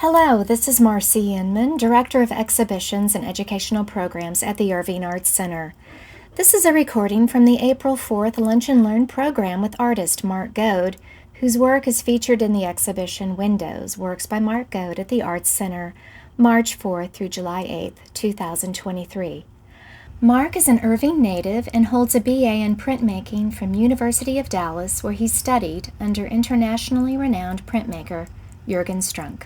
Hello, this is Marcy Inman, Director of Exhibitions and Educational Programs at the Irving Arts Center. This is a recording from the April 4th Lunch and Learn program with artist Mark Goad, whose work is featured in the exhibition Windows, Works by Mark Goad at the Arts Center, March 4th through July 8th, 2023. Mark is an Irving native and holds a BA in printmaking from University of Dallas, where he studied under internationally renowned printmaker Juergen Strunck.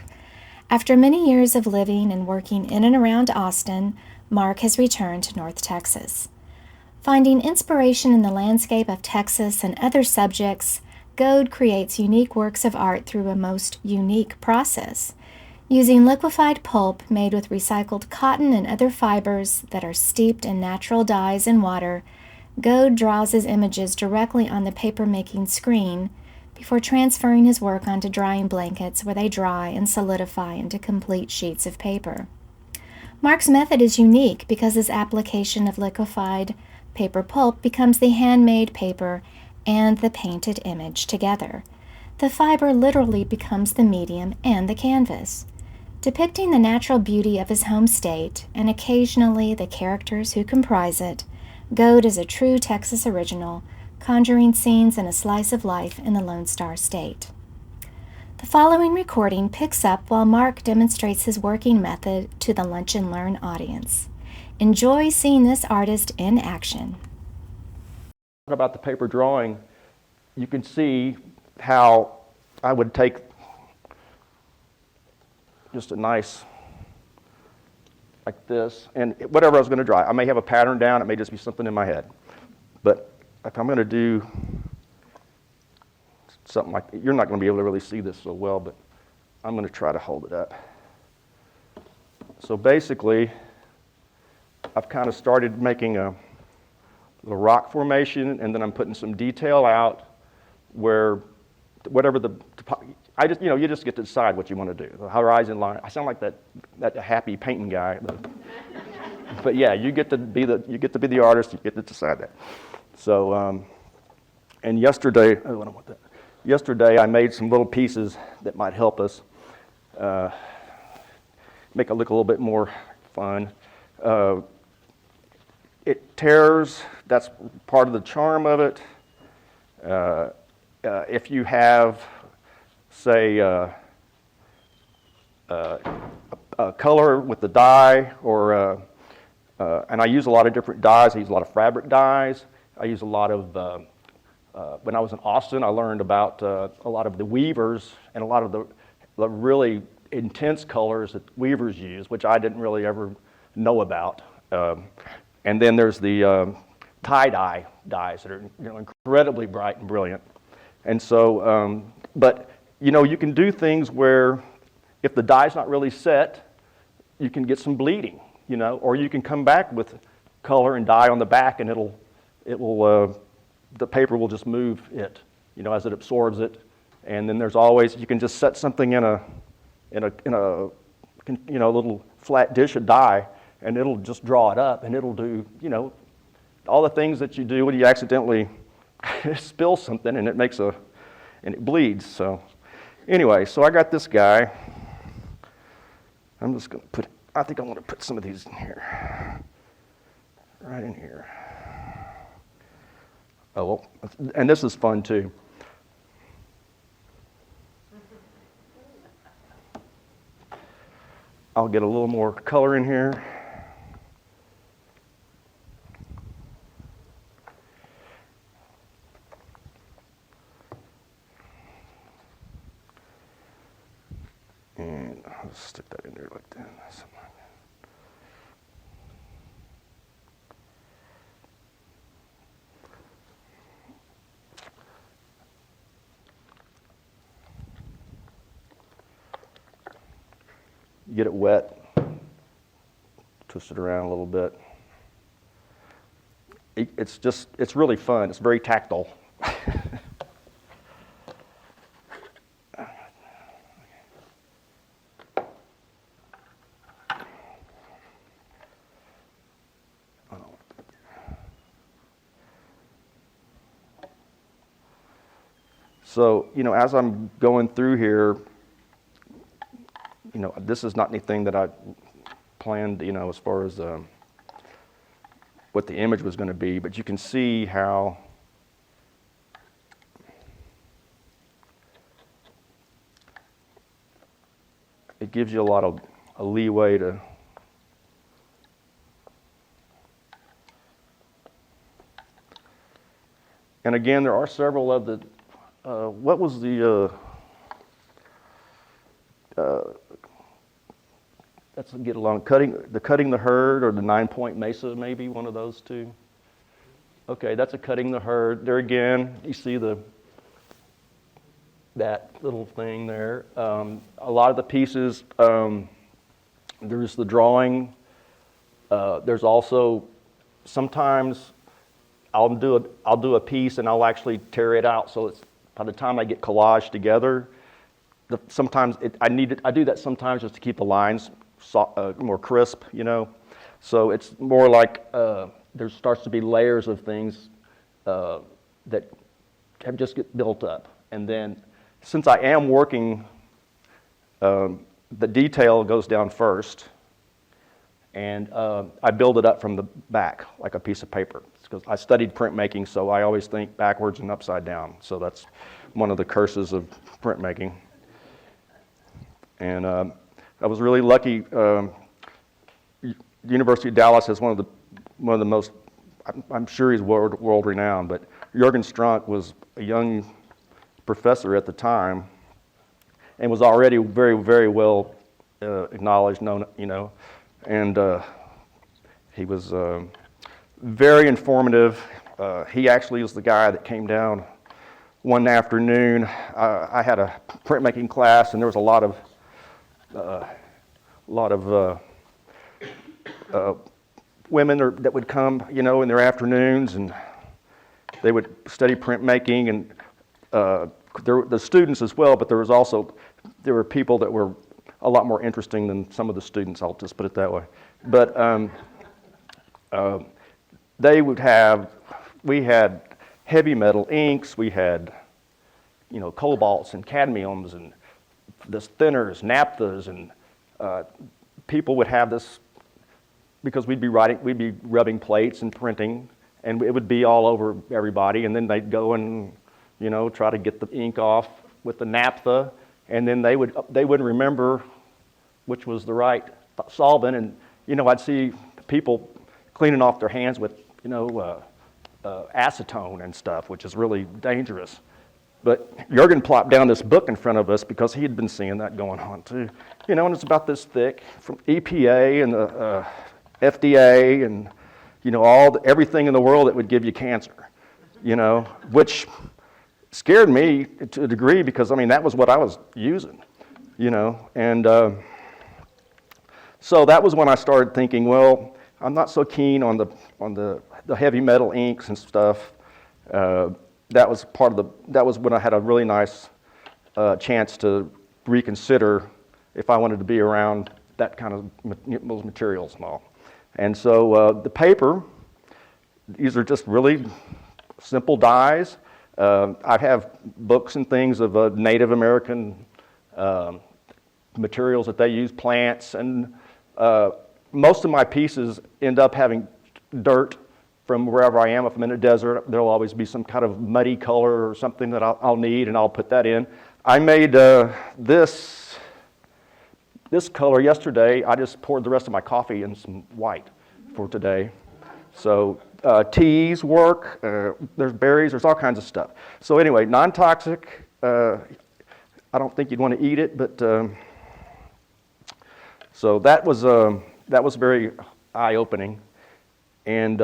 After many years of living and working in and around Austin, Mark has returned to North Texas. Finding inspiration in the landscape of Texas and other subjects, Goad creates unique works of art through a most unique process. Using liquefied pulp made with recycled cotton and other fibers that are steeped in natural dyes and water, Goad draws his images directly on the paper-making screen before transferring his work onto drying blankets where they dry and solidify into complete sheets of paper. Mark's method is unique because his application of liquefied paper pulp becomes the handmade paper and the painted image together. The fiber literally becomes the medium and the canvas. Depicting the natural beauty of his home state and occasionally the characters who comprise it, Goad is a true Texas original, conjuring scenes and a slice of life in the Lone Star State. The following recording picks up while Mark demonstrates his working method to the Lunch and Learn audience. Enjoy seeing this artist in action. About the paper drawing, you can see how I would take just a nice, like this, and whatever I was going to draw. I may have a pattern down, it may just be something in my head. But if I'm going to do something like, you're not going to be able to really see this so well, but I'm going to try to hold it up. So basically, I've kind of started making a rock formation, and then I'm putting some detail out where whatever you just get to decide what you want to do. The horizon line. I sound like that happy painting guy, but yeah, you get to be the artist. You get to decide that. So, and yesterday I made some little pieces that might help us make it look a little bit more fun. It tears. That's part of the charm of it. If you have, say, a color with the dye, or and I use a lot of different dyes. I use a lot of fabric dyes. I use a lot of, when I was in Austin, I learned about a lot of the weavers and a lot of the really intense colors that weavers use, which I didn't really ever know about. And then there's the tie-dye dyes that are incredibly bright and brilliant. And so, but you can do things where if the dye's not really set, you can get some bleeding, or you can come back with color and dye on the back, and the paper will just move it, as it absorbs it. And then there's always, you can just set something in a little flat dish of dye, and it'll just draw it up, and it'll do, all the things that you do when you accidentally spill something, and it bleeds. So anyway, so I got this guy. I'm just going to I think I want to put some of these in here, right in here. Oh, well, and this is fun too. I'll get a little more color in here. And I'll stick that in there like that. Get it wet, twist it around a little bit. It's really fun. It's very tactile. So, as I'm going through here, this is not anything that I planned, as far as what the image was going to be, but you can see how it gives you a lot of a leeway to and again, there are several of the what was the let's get along, cutting the herd, or the 9-point mesa, maybe one of those two. Okay, that's a cutting the herd. There again, you see that little thing there. A lot of the pieces, there's the drawing. There's also sometimes I'll do a piece and I'll actually tear it out, so it's by the time I get collaged together. I do that sometimes just to keep the lines more crisp, So it's more like there starts to be layers of things that have just get built up, and then since I am working, the detail goes down first, and I build it up from the back like a piece of paper. Because I studied printmaking, so I always think backwards and upside down. So that's one of the curses of printmaking. And I was really lucky. University of Dallas has one of the most. I'm sure he's world renowned, but Juergen Strunck was a young professor at the time, and was already very, very well acknowledged, known, and he was very informative. He actually was the guy that came down one afternoon. I had a printmaking class, and there was a lot of women that would come, in their afternoons, and they would study printmaking, and the students as well. But there were people that were a lot more interesting than some of the students. I'll just put it that way. But we had heavy metal inks, we had, cobalts and cadmiums and this thinners, naphthas, and people would have this because we'd be rubbing plates and printing, and it would be all over everybody, and then they'd go and, try to get the ink off with the naphtha, and then they wouldn't remember which was the right solvent, and, I'd see people cleaning off their hands with, acetone and stuff, which is really dangerous. But Juergen plopped down this book in front of us because he had been seeing that going on too. And it's about this thick, from EPA and the FDA and, everything in the world that would give you cancer, which scared me to a degree because, that was what I was using, And so that was when I started thinking, well, I'm not so keen on the heavy metal inks and stuff. That was when I had a really nice chance to reconsider if I wanted to be around that kind of those materials and all. And so the paper, these are just really simple dyes. I have books and things of Native American materials that they use, plants, and most of my pieces end up having dirt from wherever I am. If I'm in a desert, there'll always be some kind of muddy color or something that I'll need, and I'll put that in. I made this color yesterday. I just poured the rest of my coffee in some white for today. So teas work, there's berries, there's all kinds of stuff. So anyway, non-toxic. I don't think you'd want to eat it, but so that was very eye-opening. And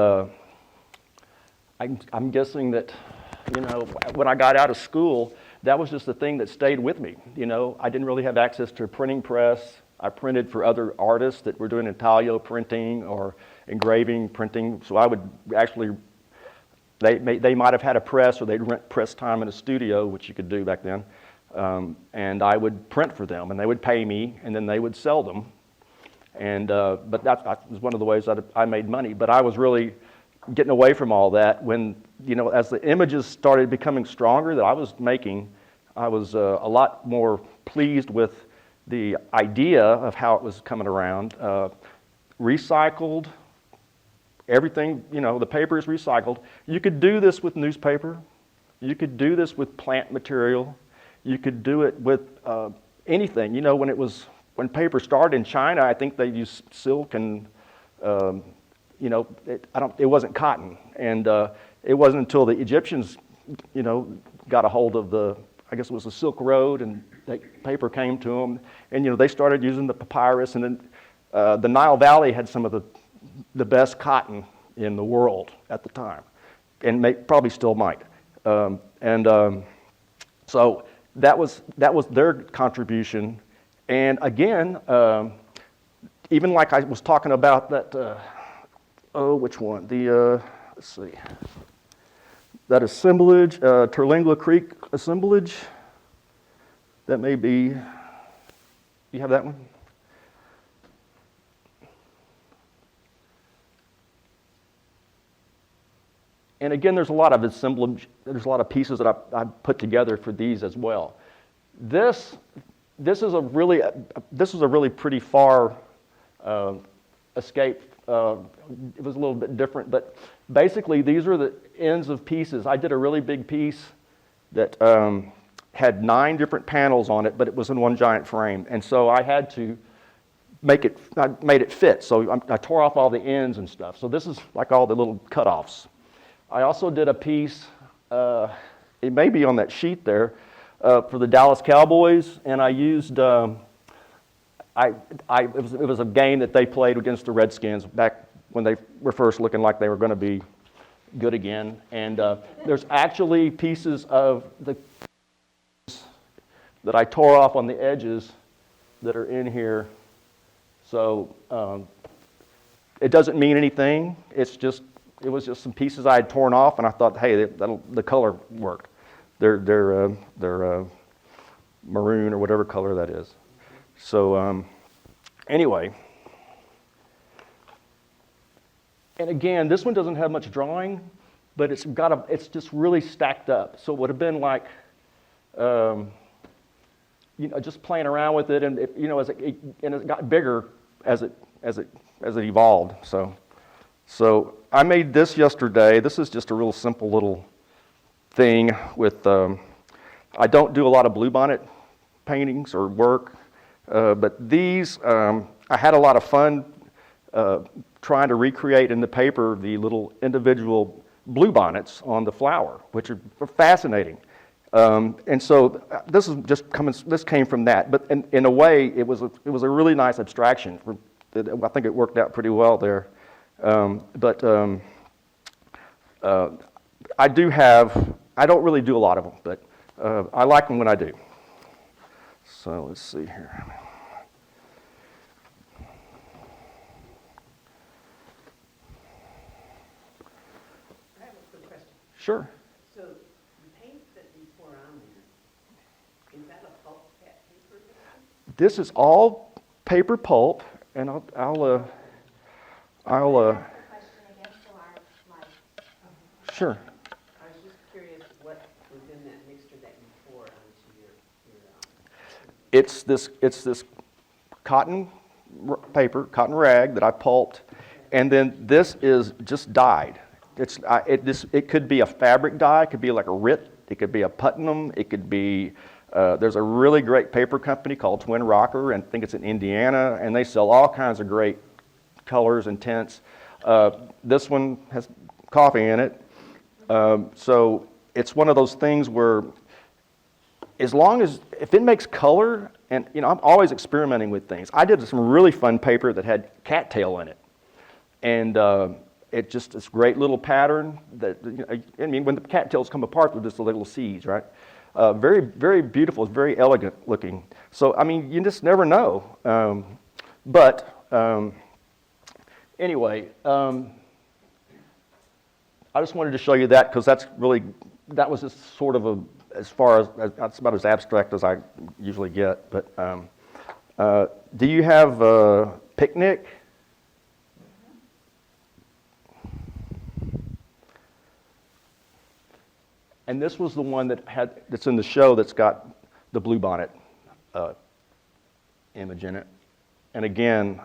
I'm guessing that, when I got out of school, that was just the thing that stayed with me. I didn't really have access to a printing press. I printed for other artists that were doing intaglio printing or engraving printing. So I would actually, they might have had a press, or they'd rent press time in a studio, which you could do back then. And I would print for them, and they would pay me, and then they would sell them. And but that was one of the ways that I made money. But I was really getting away from all that when, as the images started becoming stronger that I was making, I was a lot more pleased with the idea of how it was coming around. Recycled, everything, the paper is recycled. You could do this with newspaper. You could do this with plant material. You could do it with anything. When paper started in China, I think they used silk and, it wasn't cotton. And it wasn't until the Egyptians, got a hold of I guess it was the Silk Road, and paper came to them. And, they started using the papyrus. And then the Nile Valley had some of the best cotton in the world at the time, and probably still might. So that was their contribution. And again, even like I was talking about that, which one? Let's see. That assemblage, Terlingua Creek assemblage. That may be, you have that one? And again, there's a lot of assemblage, there's a lot of pieces that I put together for these as well. This is a really pretty far escape. It was a little bit different, but basically these are the ends of pieces. I did a really big piece that had 9 different panels on it, but it was in one giant frame, and so I had to I made it fit. So I tore off all the ends and stuff. So this is like all the little cutoffs. I also did a piece, it may be on that sheet there, for the Dallas Cowboys, and I used, it was a game that they played against the Redskins back when they were first looking like they were going to be good again. And there's actually pieces of that I tore off on the edges that are in here. So it doesn't mean anything. It was just some pieces I had torn off, and I thought, hey, the color worked. They're maroon or whatever color that is. So anyway, and again, this one doesn't have much drawing, but it's just really stacked up. So it would have been like, just playing around with it, and it got bigger as it evolved. So I made this yesterday. This is just a real simple little thing with, I don't do a lot of bluebonnet paintings or work, but these, I had a lot of fun trying to recreate in the paper the little individual bluebonnets on the flower, which are fascinating. And so this came from that, but in a way it was a really nice abstraction. I think it worked out pretty well there. I don't really do a lot of them, but I like them when I do. So let's see here. I have a quick question. Sure. So the paint that you pour on there, is that a pulp paper? This is all paper pulp, and I'll Sure. I was just curious what was in that mixture that you pour onto your It's this cotton rag that I pulped, and then this is just dyed. It could be a fabric dye, it could be like a RIT, it could be a Putnam, it could be. There's a really great paper company called Twin Rocker, and I think it's in Indiana, and they sell all kinds of great colors and tints. This one has coffee in it. So it's one of those things where if it makes color, and I'm always experimenting with things. I did some really fun paper that had cattail in it, and it's this great little pattern that, when the cattails come apart, they're just little seeds, right? Very, very beautiful, it's very elegant looking. So, you just never know. Anyway, I just wanted to show you that because that was just sort of that's about as abstract as I usually get. But do you have a picnic? And this was the one that's in the show that's got the bluebonnet image in it. And again,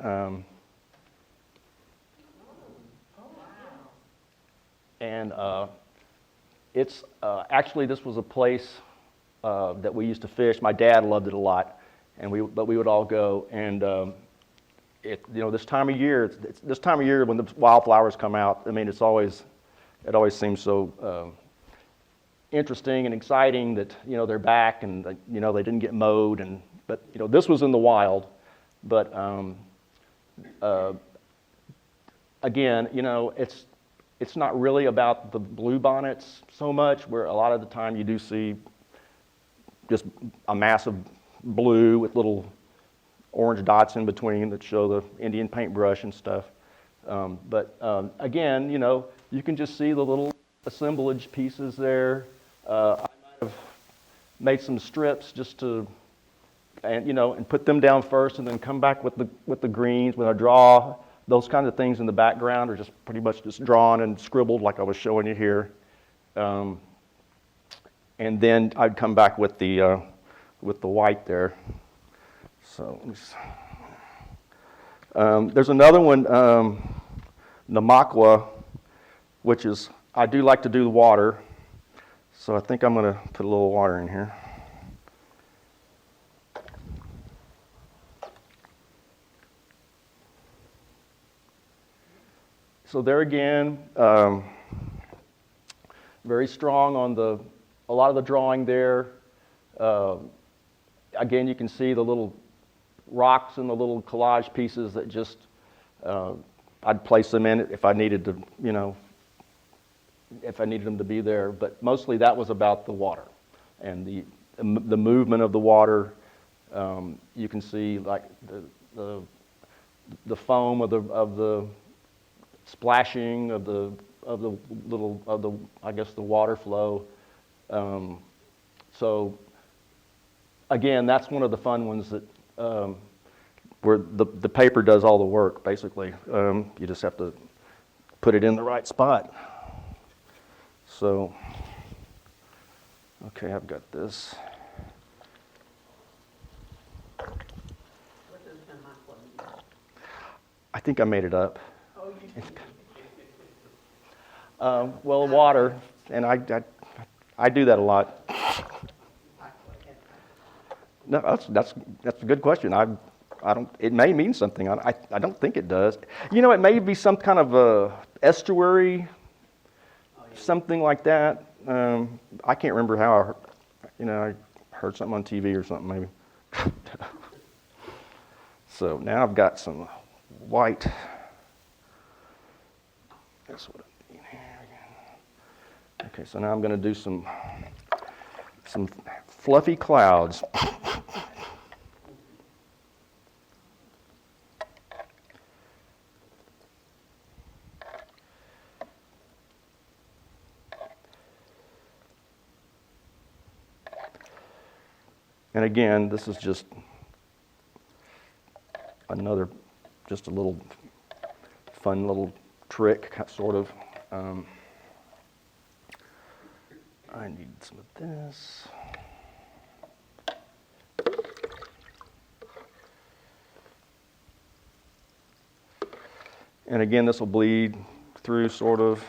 it's actually, this was a place that we used to fish. My dad loved it a lot, but we would all go. And this time of year, it's this time of year when the wildflowers come out. I mean, it always seems so interesting and exciting that they're back, and they didn't get mowed. But this was in the wild. But again, it's not really about the bluebonnets so much, where a lot of the time you do see just a mass of blue with little orange dots in between that show the Indian paintbrush and stuff. But again, you can just see the little assemblage pieces there. I might have made some strips just to, and put them down first, and then come back with the greens. When I draw those kinds of things in the background, are just pretty much just drawn and scribbled like I was showing you here. And then I'd come back with the white there. So there's another one, Namakwa, which is, I do like to do the water. So I think I'm going to put a little water in here. So there again, very strong on a lot of the drawing there. Again, you can see the little rocks and the little collage pieces that just, I'd place them in if I needed to, if I needed them to be there. But mostly that was about the water and the movement of the water. You can see like the foam of the splashing of the I guess the water flow. So again, that's one of the fun ones that where the paper does all the work basically. You just have to put it in the right spot. So okay, I've got this. What does Namakwa mean? I think I made it up. Oh, you did. Well, water, and I do that a lot. No, that's a good question. I don't. It may mean something. I don't think it does. It may be some kind of a estuary, something like that. I can't remember how. I heard something on TV or something maybe. So now I've got some white. That's what I need here again. Okay, so now I'm going to do some fluffy clouds. And again, this is just a little fun little trick, sort of. I need some of this. And again, this will bleed through, sort of.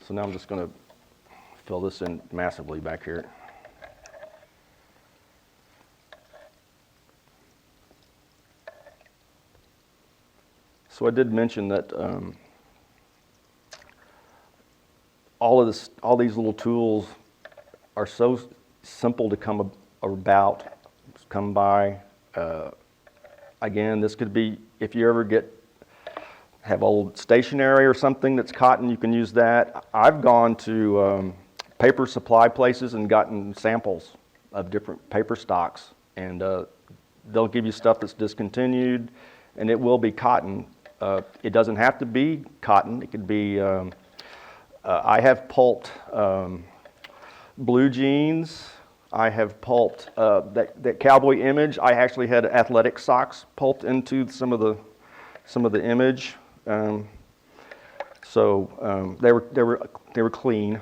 So now I'm just going to fill this in massively back here. So I did mention that all these little tools are so simple to come by. Again, this could be, if you ever have old stationery or something that's cotton, you can use that. I've gone to paper supply places and gotten samples of different paper stocks, and they'll give you stuff that's discontinued, and it will be cotton. It doesn't have to be cotton. It could be I have pulped blue jeans. I have pulped that cowboy image. I actually had athletic socks pulped into some of the image. So they were clean.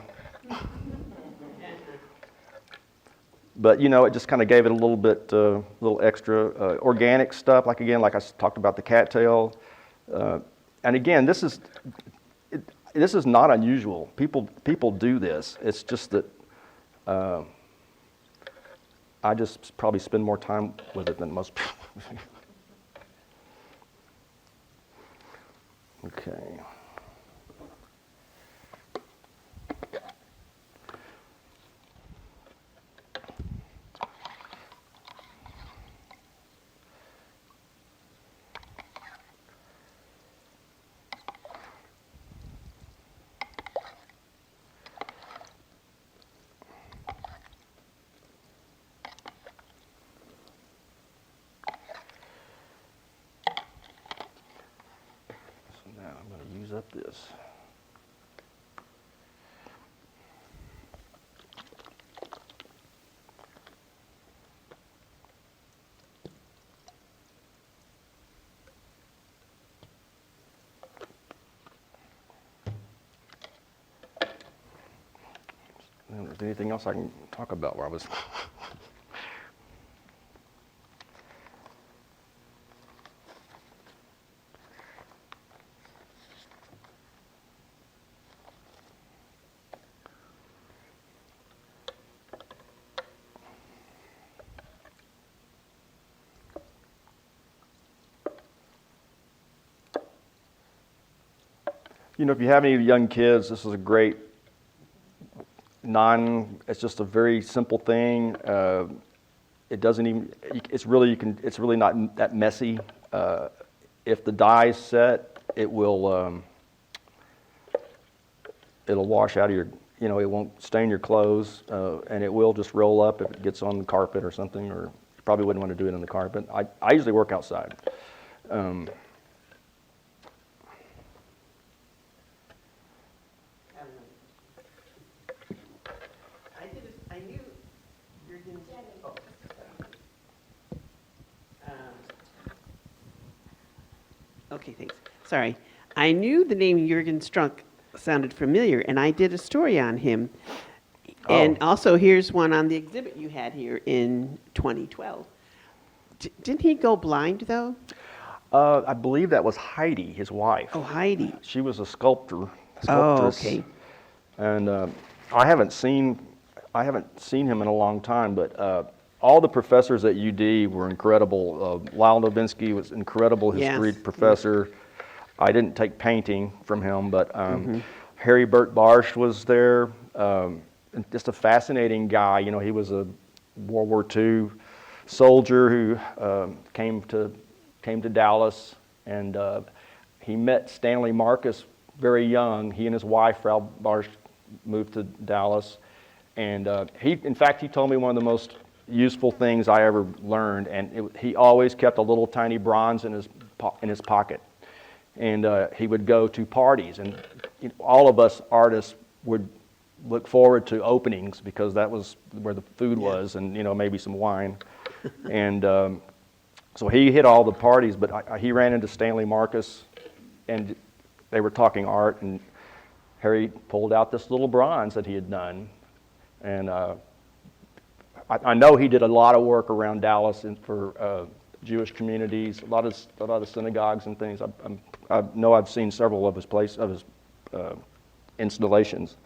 But it just kind of gave it a little bit, little extra organic stuff. Like I talked about the cattail. And again, this is not unusual. People do this. It's just that I just probably spend more time with it than most people. Okay. Up this. Is there anything else I can talk about where I was? If you have any young kids, this is a great it's just a very simple thing. It doesn't even, it's really not that messy. If the dye is set, it'll wash out of your, it won't stain your clothes, and it will just roll up if it gets on the carpet or something, or you probably wouldn't want to do it on the carpet. I usually work outside. I knew Juergen. Oh, okay, thanks. Sorry, I knew the name Juergen Strunck sounded familiar, and I did a story on him. And also, here's one on the exhibit you had here in 2012. Didn't he go blind though? I believe that was Heidi, his wife. Oh, Heidi. She was a sculptress. Oh, okay. And I haven't seen him in a long time, but all the professors at UD were incredible. Lyle Novinsky was incredible history professor. I didn't take painting from him, but Harry Bert Barsh was there. Just a fascinating guy. He was a World War II soldier who came to Dallas, and he met Stanley Marcus very young. He and his wife, Frau Barsh, moved to Dallas, and in fact, he told me one of the most useful things I ever learned, and he always kept a little tiny bronze in his pocket, and he would go to parties, and all of us artists would look forward to openings because that was where the food was, and maybe some wine, and so he hit all the parties, but he ran into Stanley Marcus, and they were talking art, and Harry pulled out this little bronze that he had done, and I know he did a lot of work around Dallas and for Jewish communities, a lot of synagogues and things. I know I've seen several of his installations,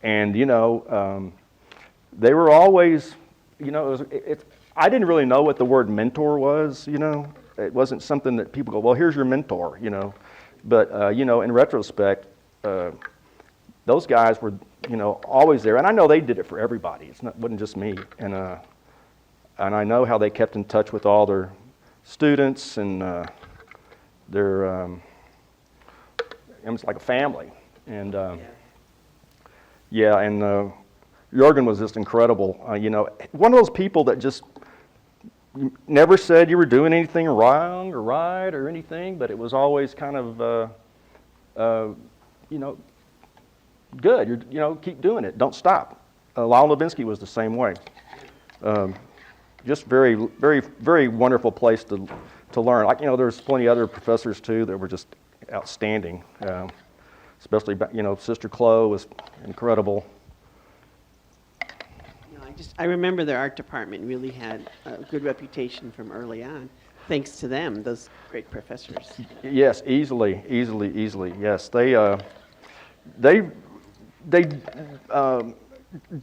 and they were always, I didn't really know what the word mentor was. It wasn't something that people go, well, here's your mentor, but in retrospect, those guys were always there, and I know they did it for everybody. Wasn't just me, and I know how they kept in touch with all their students, and their it was like a family, and Juergen was just incredible. One of those people that just never said you were doing anything wrong or right or anything, but it was always kind of good. Keep doing it. Don't stop. Lyle Levinsky was the same way. Just very, very, very wonderful place to learn. There's plenty of other professors too that were just outstanding. Especially, Sister Chloe was incredible. I remember their art department really had a good reputation from early on, thanks to them, those great professors. Yes, easily. Yes, they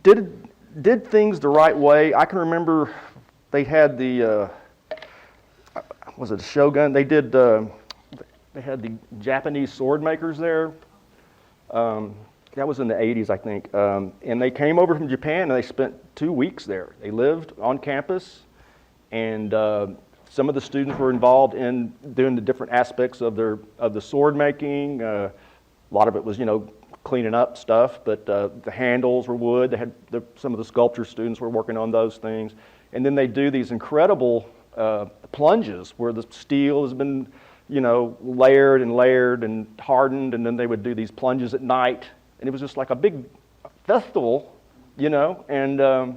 did things the right way. I can remember they had the was it Shogun? They had the Japanese sword makers there. That was in the 80s, I think. And they came over from Japan and they spent 2 weeks there. They lived on campus, and some of the students were involved in doing the different aspects of the sword making. A lot of it was, cleaning up stuff, but the handles were wood. They had some of the sculpture students were working on those things. And then they do these incredible plunges where the steel has been, layered and layered and hardened, and then they would do these plunges at night. And it was just like a big festival, and I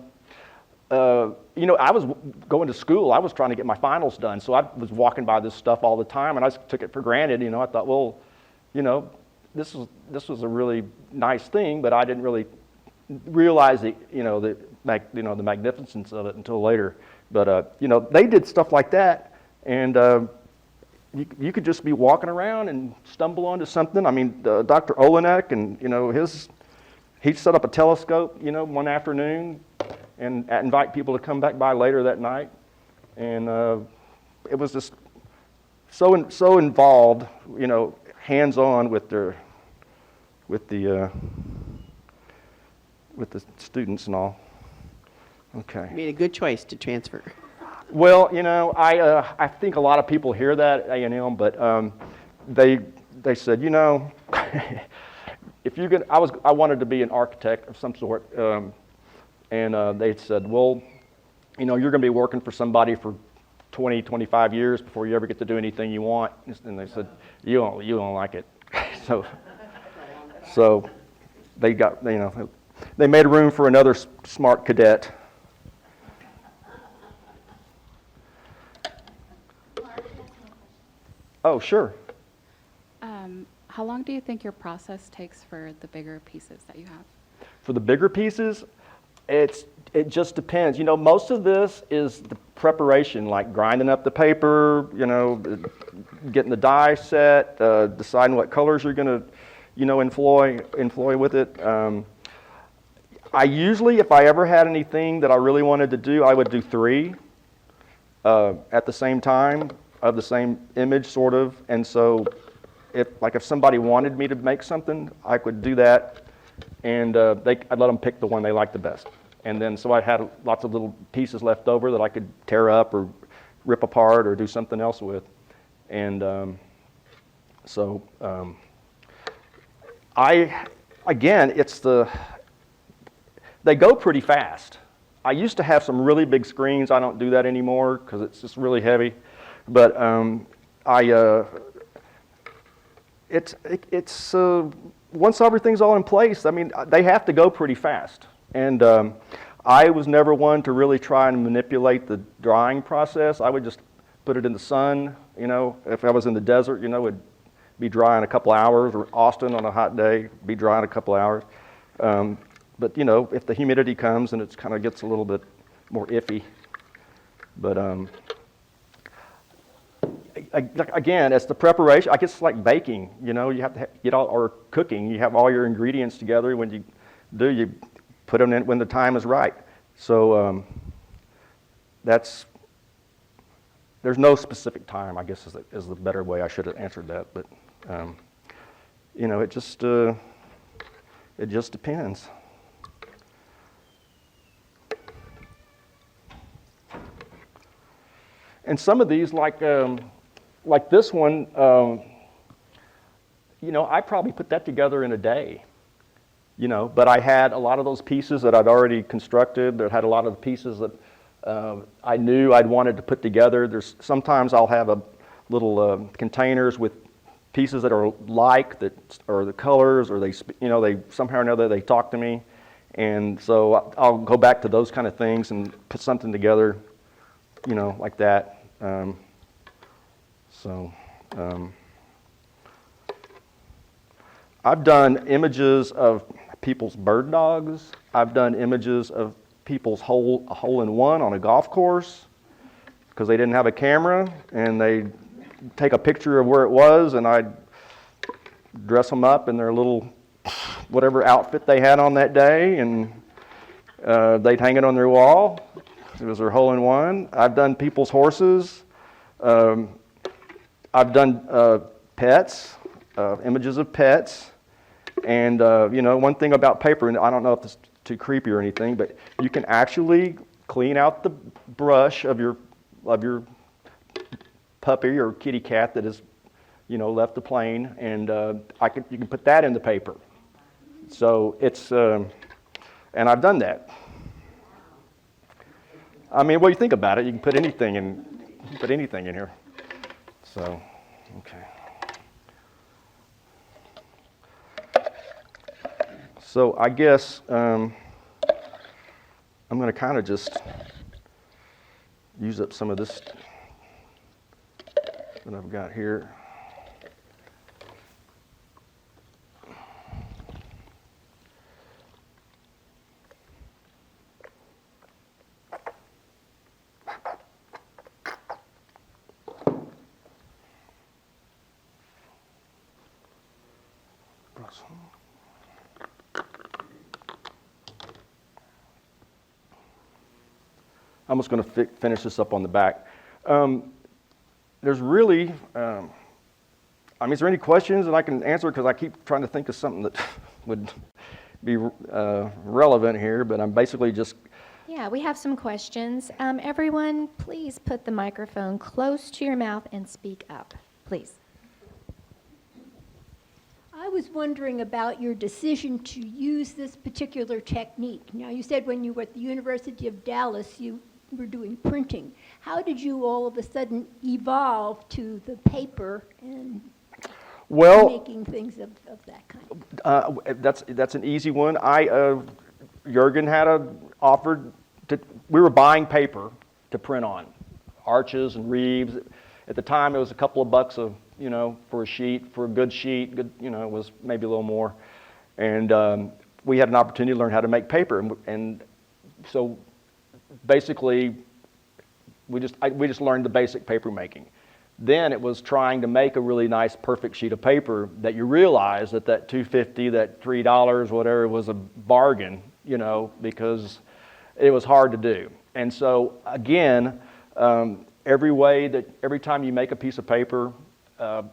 was going to school. I was trying to get my finals done, so I was walking by this stuff all the time, and I took it for granted. I thought, well, this was a really nice thing, but I didn't really realize the magnificence of it until later. But they did stuff like that, and you could just be walking around and stumble onto something. I mean, Dr. Olenek, and he set up a telescope, one afternoon, and invite people to come back by later that night, and it was just so involved, hands-on with the students and all. Okay. You made a good choice to transfer. Well, I think a lot of people hear that at A&M, but they said, if you're I wanted to be an architect of some sort, and they said, well, you're going to be working for somebody for 20, 25 years before you ever get to do anything you want. And they said, you don't like it. So they got, they made room for another smart cadet. Oh, sure. How long do you think your process takes for the bigger pieces that you have? For the bigger pieces, it just depends. Most of this is the preparation, like grinding up the paper, getting the dye set, deciding what colors you're going to, employ with it. I usually, if I ever had anything that I really wanted to do, I would do 3 at the same time of the same image, sort of. And so, if somebody wanted me to make something, I could do that, and I'd let them pick the one they liked the best. And then, so I had lots of little pieces left over that I could tear up or rip apart or do something else with. And they go pretty fast. I used to have some really big screens. I don't do that anymore because it's just really heavy. But once everything's all in place, I mean, they have to go pretty fast. And I was never one to really try and manipulate the drying process. I would just put it in the sun. If I was in the desert, it'd be dry in a couple hours, or Austin on a hot day, be dry in a couple hours. But if the humidity comes and it kind of gets a little bit more iffy. But again, it's the preparation. I guess it's like baking. You have to get all, or cooking. You have all your ingredients together. When you do, you put them in when the time is right. So there's no specific time, I guess, is the better way. I should have answered that, but it just depends. And some of these, like this one, I probably put that together in a day. But I had a lot of those pieces that I'd already constructed. That had a lot of the pieces that I knew I'd wanted to put together. Sometimes I'll have a little containers with pieces that are like, that, or the colors, or they somehow or another they talk to me. And so I'll go back to those kind of things and put something together, like that. I've done images of people's bird dogs. I've done images of people's hole-in-one on a golf course because they didn't have a camera, and they take a picture of where it was, and I'd dress them up in their little whatever outfit they had on that day, and they'd hang it on their wall. It was their hole-in-one. I've done people's horses. I've done pets, images of pets. And one thing about paper, and I don't know if this is too creepy or anything, but you can actually clean out the brush of your puppy or kitty cat that has left the plane, and you can put that in the paper. So it's and I've done that. I mean, what do you think about it? You can put anything in here. So, okay. So I guess I'm going to kind of just use up some of this that I've got here. I'm just going to finish this up on the back. There's really, is there any questions that I can answer? Because I keep trying to think of something that would be relevant here, but I'm basically just... Yeah, we have some questions. Everyone, please put the microphone close to your mouth and speak up, please. I was wondering about your decision to use this particular technique. Now, you said when you were at the University of Dallas, you were doing printing. How did you all of a sudden evolve to the paper and making things of that kind? That's an easy one. Juergen had offered to. We were buying paper to print on, arches and reeves. At the time, it was a couple of bucks for a sheet, for a good sheet. It was maybe a little more, and we had an opportunity to learn how to make paper, and so basically, we just learned the basic paper making. Then it was trying to make a really nice, perfect sheet of paper that you realize that $2.50, that $3, whatever, was a bargain, because it was hard to do. And so again, every time you make a piece of paper,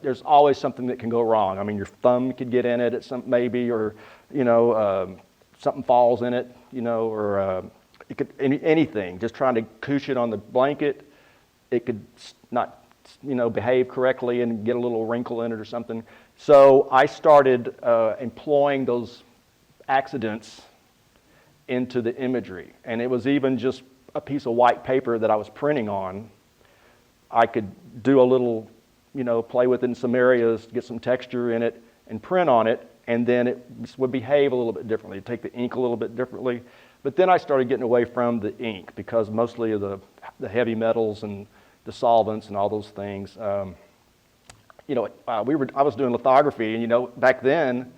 there's always something that can go wrong. I mean, your thumb could get in it at maybe, or something falls in it, or it could anything. Just trying to couch it on the blanket, it could not behave correctly and get a little wrinkle in it or something. So I started employing those accidents into the imagery, and it was even just a piece of white paper that I was printing on. I could do a little, play with it in some areas, get some texture in it, and print on it, and then it would behave a little bit differently, take the ink a little bit differently. But then I started getting away from the ink because mostly of the heavy metals and the solvents and all those things. I was doing lithography, and back then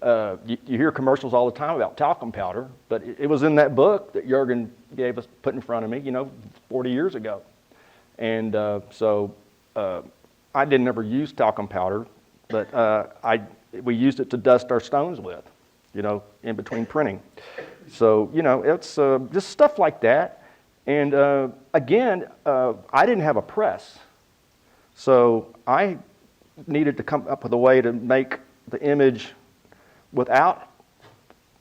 you hear commercials all the time about talcum powder, but it was in that book that Juergen put in front of me, 40 years ago. And so I didn't ever use talcum powder, but we used it to dust our stones with, in between printing. So, it's just stuff like that. And again, I didn't have a press. So I needed to come up with a way to make the image without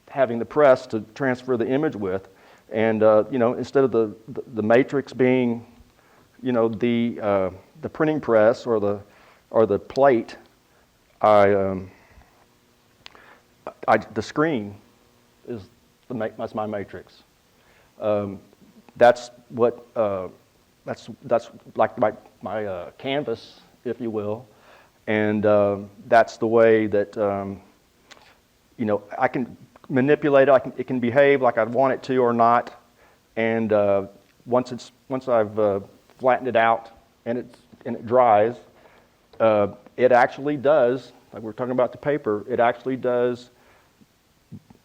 having the press to transfer the image with. And, instead of the matrix being, the printing press or the plate, the screen that's my matrix. That's what that's like my canvas, if you will, And that's the way that, I can manipulate it. It can behave like I want it to or not. And once I've flattened it out and it dries, it actually does, like we're talking about the paper, it actually does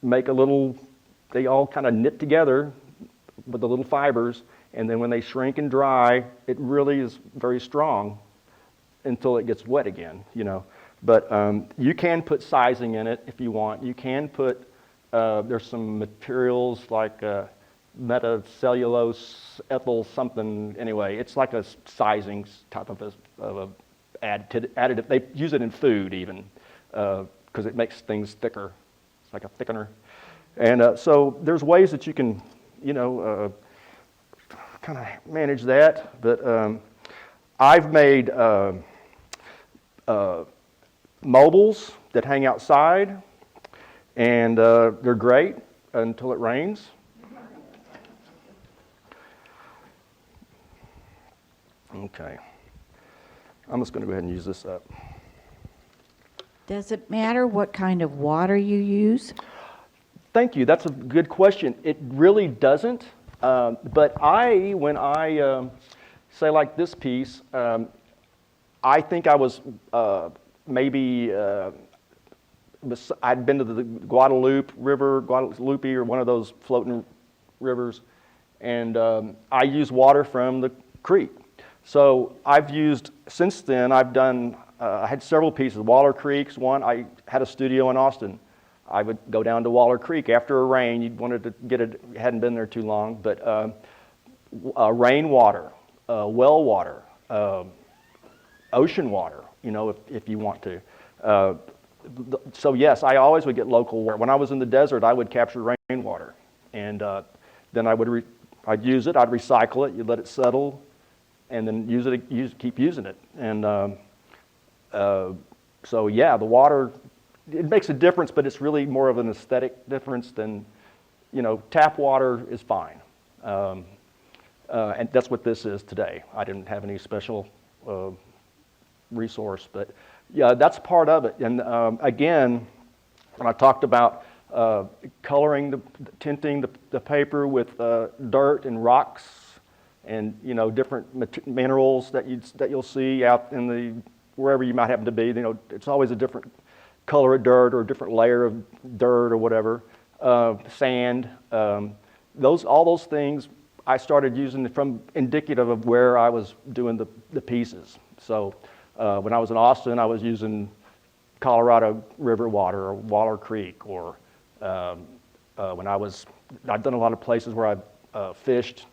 make they all kind of knit together with the little fibers, and then when they shrink and dry, it really is very strong until it gets wet again, But you can put sizing in it if you want. You can put, there's some materials like metacellulose, ethyl something, anyway. It's like a sizing type of a additive. They use it in food even, because it makes things thicker. It's like a thickener. And so there's ways that you can, kind of manage that. But I've made mobiles that hang outside, and they're great until it rains. Okay. I'm just going to go ahead and use this up. Does it matter what kind of water you use? Thank you. That's a good question. It really doesn't. But when I say like this piece, I think I was maybe, I'd been to the Guadalupe River, Guadalupe, or one of those floating rivers, and I use water from the creek. So since then, I had several pieces. Waller Creek's one. I had a studio in Austin. I would go down to Waller Creek after a rain. You wanted to get it, hadn't been there too long, but rainwater, well water, ocean water, if you want to. So yes, I always would get local water. When I was in the desert, I would capture rainwater, and then I'd use it, I'd recycle it, you'd let it settle, and then keep using it. And so yeah, the water, it makes a difference, but it's really more of an aesthetic difference than, tap water is fine. And that's what this is today. I didn't have any special resource, but yeah, that's part of it. And again, when I talked about coloring, tinting the paper with dirt and rocks and, different minerals that you'll see out in wherever you might happen to be, it's always a different color of dirt or a different layer of dirt or whatever, sand. All those things I started using from indicative of where I was doing the pieces. So when I was in Austin, I was using Colorado River water or Waller Creek, or when I've done a lot of places where I've fished,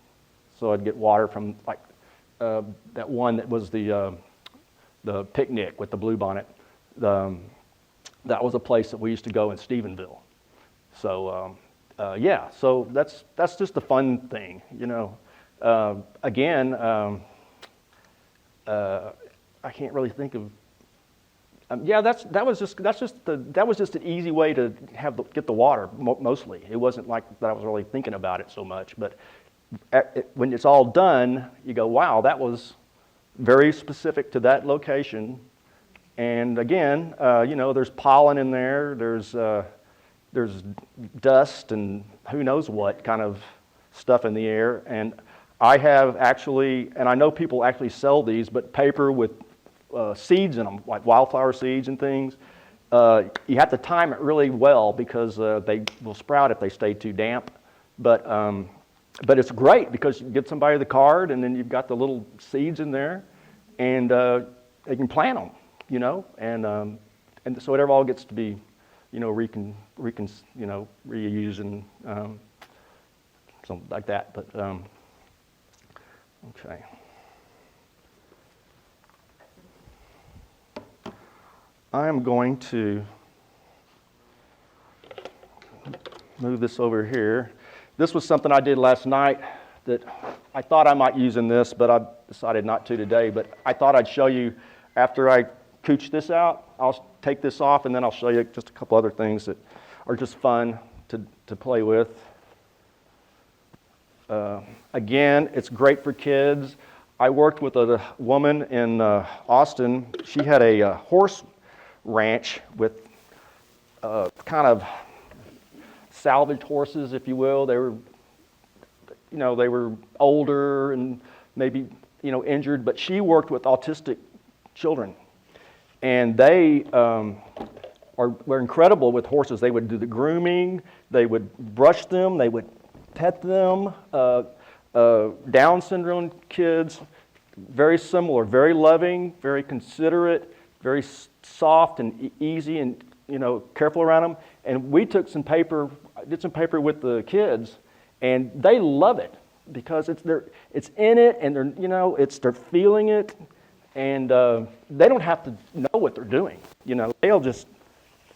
so I'd get water from like that one that was the picnic with the bluebonnet. That was a place that we used to go in Stephenville. So yeah, so that's just a fun thing, Again, I can't really think of. Yeah, that was just an easy way to get the water mostly. It wasn't like that I was really thinking about it so much, but when it's all done, you go, wow, that was very specific to that location. And again, there's pollen in there. There's dust and who knows what kind of stuff in the air. And I have actually, and I know people actually sell these, but paper with seeds in them, like wildflower seeds and things. You have to time it really well because they will sprout if they stay too damp. But it's great because you get somebody the card and then you've got the little seeds in there, and they can plant them, and so it all gets to be, reused and something like that. But okay. I'm going to move this over here. This was something I did last night that I thought I might use in this, but I decided not to today. But I thought I'd show you after I cooch this out. I'll take this off, and then I'll show you just a couple other things that are just fun to play with. Again, it's great for kids. I worked with a woman in Austin. She had a horse ranch with kind of salvaged horses, if you will. They were, they were older and maybe, injured, but she worked with autistic children. And they were incredible with horses. They would do the grooming, they would brush them, they would pet them. Down syndrome kids, very similar, very loving, very considerate, very soft and easy and, careful around them. And we did some paper with the kids, and they love it because it's in it, and they're feeling it, and they don't have to know what they're doing. They'll just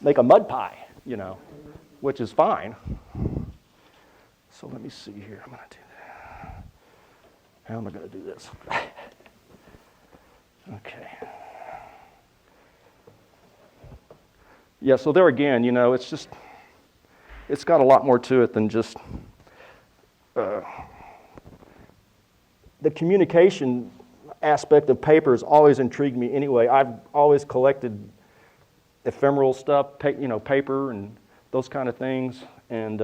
make a mud pie, which is fine. So let me see here. I'm going to do that. How am I going to do this? Okay. Yeah, so there again, it's got a lot more to it than just the communication aspect of paper has always intrigued me anyway. I've always collected ephemeral stuff, paper and those kind of things, and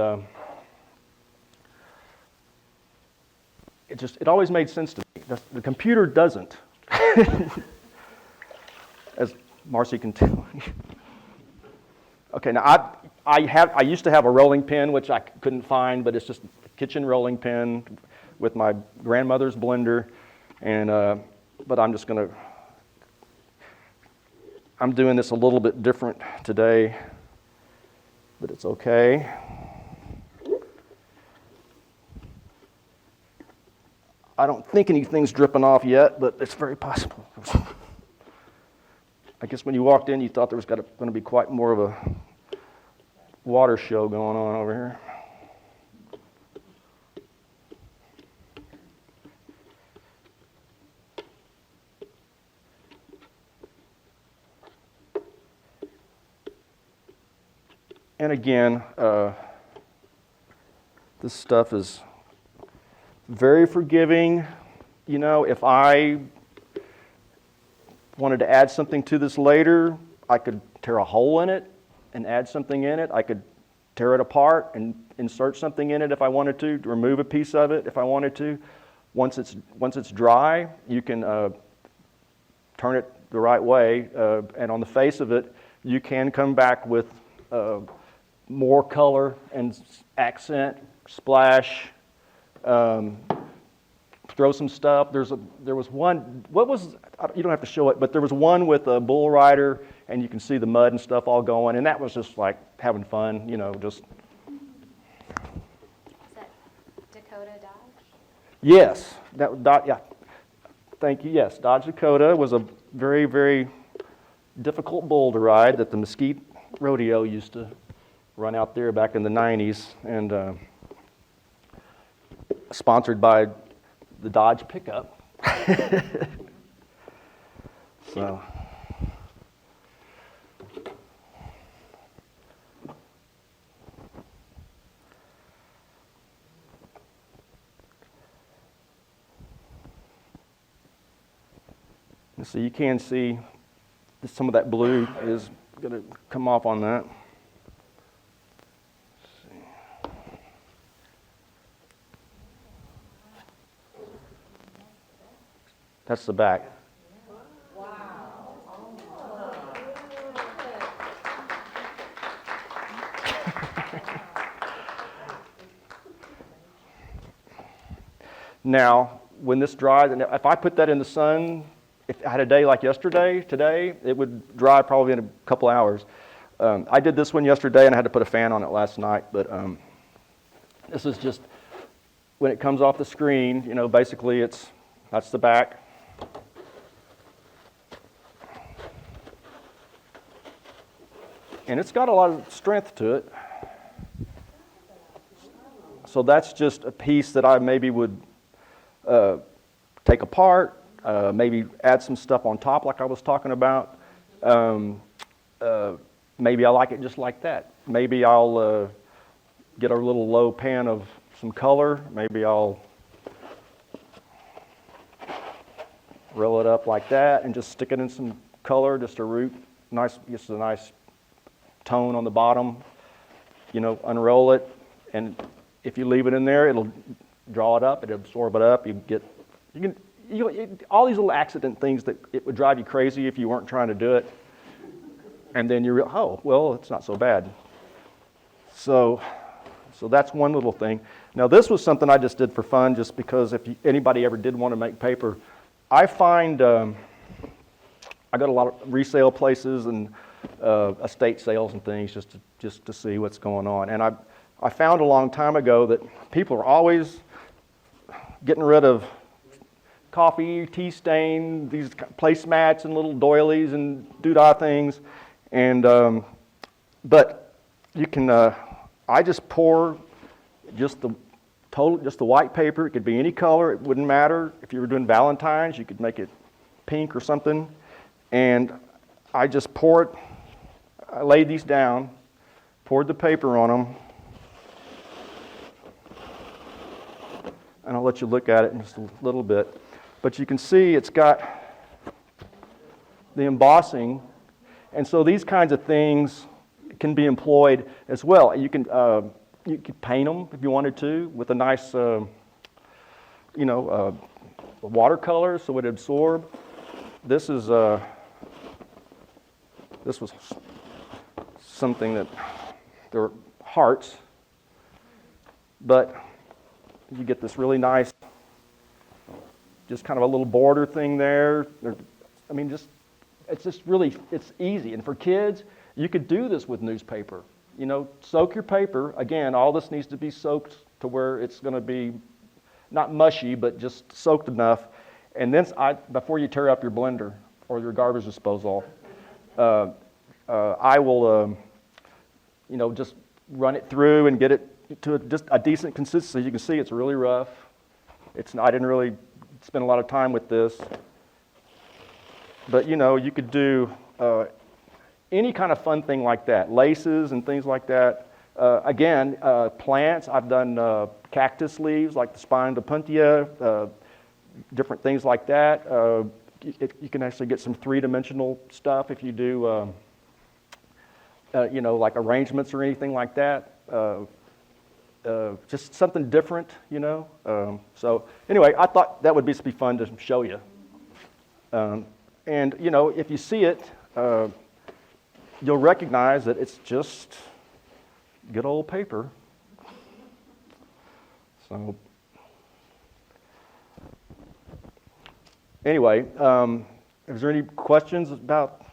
it always made sense to me. The computer doesn't, as Marcy can tell you. Okay, now I used to have a rolling pin, which I couldn't find, but it's just a kitchen rolling pin with my grandmother's blender, and but I'm doing this a little bit different today, but it's okay. I don't think anything's dripping off yet, but it's very possible. I guess when you walked in, you thought there was going to be quite more of a water show going on over here. And again, this stuff is very forgiving. If I wanted to add something to this later, I could tear a hole in it and add something in it. I could tear it apart and insert something in it if I wanted to remove a piece of it if I wanted to. Once it's dry, you can turn it the right way, and on the face of it, you can come back with more color and accent, splash, throw some stuff. There was one, you don't have to show it, but there was one with a bull rider, and you can see the mud and stuff all going, and that was just like having fun, just. Is that Dakota Dodge? Yes, yeah. Thank you. Yes, Dodge Dakota was a very, very difficult bull to ride that the Mesquite Rodeo used to run out there back in the 90s, and sponsored by the Dodge pickup. So. So you can see some of that blue is going to come off on that. That's the back. Wow. Now, when this dries, and if I put that in the sun, if I had a day like today, it would dry probably in a couple hours. I did this one yesterday, and I had to put a fan on it last night, but this is just, when it comes off the screen, basically that's the back. And it's got a lot of strength to it. So that's just a piece that I maybe would take apart, maybe add some stuff on top like I was talking about. Maybe I like it just like that. Maybe I'll get a little low pan of some color. Maybe I'll roll it up like that, and just stick it in some color, just a nice tone on the bottom. Unroll it, and if you leave it in there, it'll draw it up, it'll absorb it up. All these little accident things that it would drive you crazy if you weren't trying to do it. And then oh, well, it's not so bad. So that's one little thing. Now this was something I just did for fun, just because if anybody ever did want to make paper, I find I got a lot of resale places and estate sales and things just to see what's going on. And I found a long time ago that people are always getting rid of coffee, tea stain, these placemats and little doilies and doodah things. And but you can I just pour just the white paper. It could be any color, it wouldn't matter. If you were doing Valentine's, you could make it pink or something. And I just pour it, I laid these down, poured the paper on them, and I'll let you look at it in just a little bit. But you can see it's got the embossing, and so these kinds of things can be employed as well. You could paint them if you wanted to with a nice, watercolor so it would absorb. This was something that there were hearts, but you get this really nice, just kind of a little border thing there. It's easy. And for kids, you could do this with newspaper. Soak your paper. Again, all this needs to be soaked to where it's going to be not mushy, but just soaked enough. And then before you tear up your blender or your garbage disposal, I will, just run it through and get it to just a decent consistency. You can see it's really rough. I didn't really spend a lot of time with this. But, you could do any kind of fun thing like that, laces and things like that. Again, plants, I've done cactus leaves like the spine puntia, different things like that. You can actually get some three-dimensional stuff if you do, like arrangements or anything like that. Just something different, So anyway, I thought that would be fun to show you. And, if you see it, you'll recognize that it's just good old paper. So anyway, is there any questions about,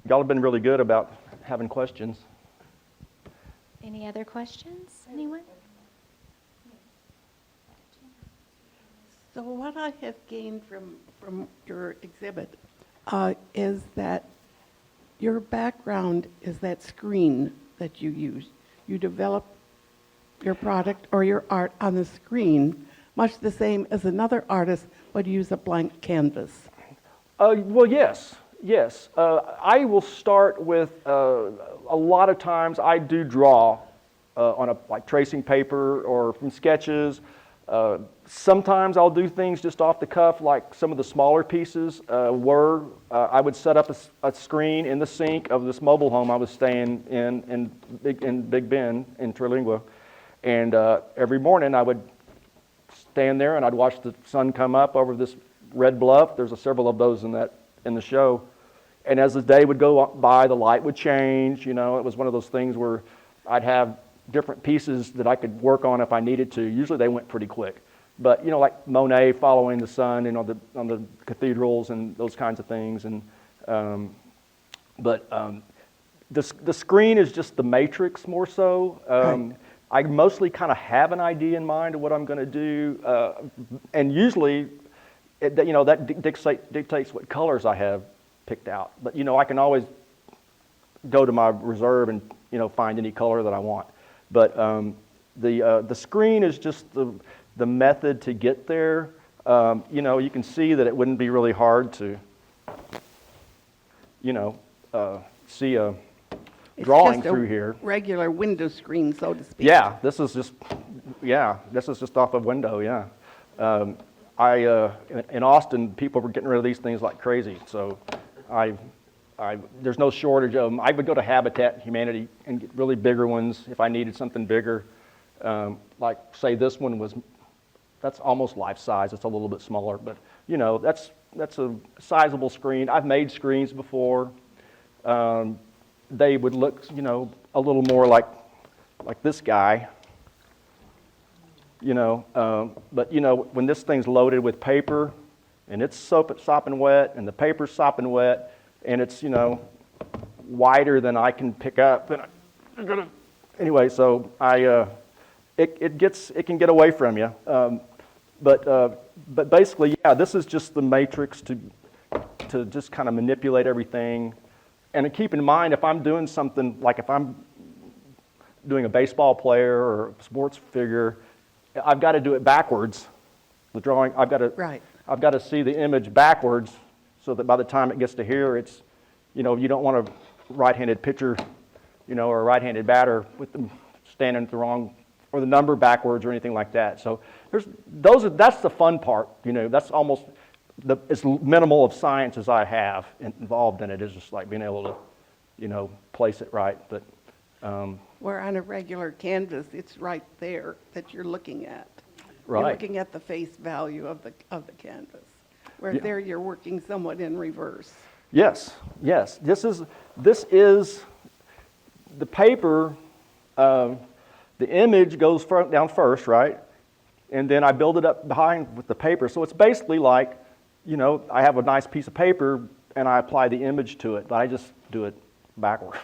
y'all have been really good about having questions. Any other questions? Anyone? So what I have gained from your exhibit is that your background is that screen that you use. You develop your product or your art on the screen, much the same as another artist would use a blank canvas. Well, yes. I will start with, a lot of times I do draw on like tracing paper or from sketches. Sometimes I'll do things just off the cuff, like some of the smaller pieces I would set up a screen in the sink of this mobile home I was staying in Big Bend in Terlingua. And every morning I would stand there and I'd watch the sun come up over this red bluff. There's several of those in the show. And as the day would go by, the light would change. It was one of those things where I'd have different pieces that I could work on if I needed to. Usually they went pretty quick. But, like Monet following the sun on the cathedrals and those kinds of things. And the screen is just the matrix more so. Right. I mostly kind of have an idea in mind of what I'm going to do. And usually, that dictates what colors I have picked out. But, I can always go to my reserve and, find any color that I want. But the screen is just the method to get there. You can see that it wouldn't be really hard to, see a drawing through here. Regular window screen, so to speak. Yeah, this is just off a window. Yeah, in Austin, people were getting rid of these things like crazy. So there's no shortage of them. I would go to Habitat Humanity and get really bigger ones if I needed something bigger. Like say this one that's almost life size. It's a little bit smaller, but you know, that's a sizable screen. I've made screens before. They would look, you know, a little more like this guy. You know, but you know, when this thing's loaded with paper, and it's sopping wet, and the paper's sopping wet, and it's, you know, wider than I can pick up, then I'm gonna. Anyway, so it can get away from you. But basically, yeah, this is just the matrix to just kind of manipulate everything, and keep in mind if I'm doing something like if I'm doing a baseball player or a sports figure. I've got to do it backwards. The drawing, I've got to see the image backwards so that by the time it gets to here, it's, you know, you don't want a right-handed pitcher, you know, or a right-handed batter with them standing at the wrong, or the number backwards or anything like that. So that's the fun part, you know, that's almost, as minimal of science as I have involved in it is just like being able to, you know, place it right. But Where on a regular canvas, it's right there that you're looking at. Right. You're looking at the face value of the canvas. Where there you're working somewhat in reverse. Yes. This is the paper. The image goes down first, right? And then I build it up behind with the paper. So it's basically like, you know, I have a nice piece of paper and I apply the image to it, but I just do it backward.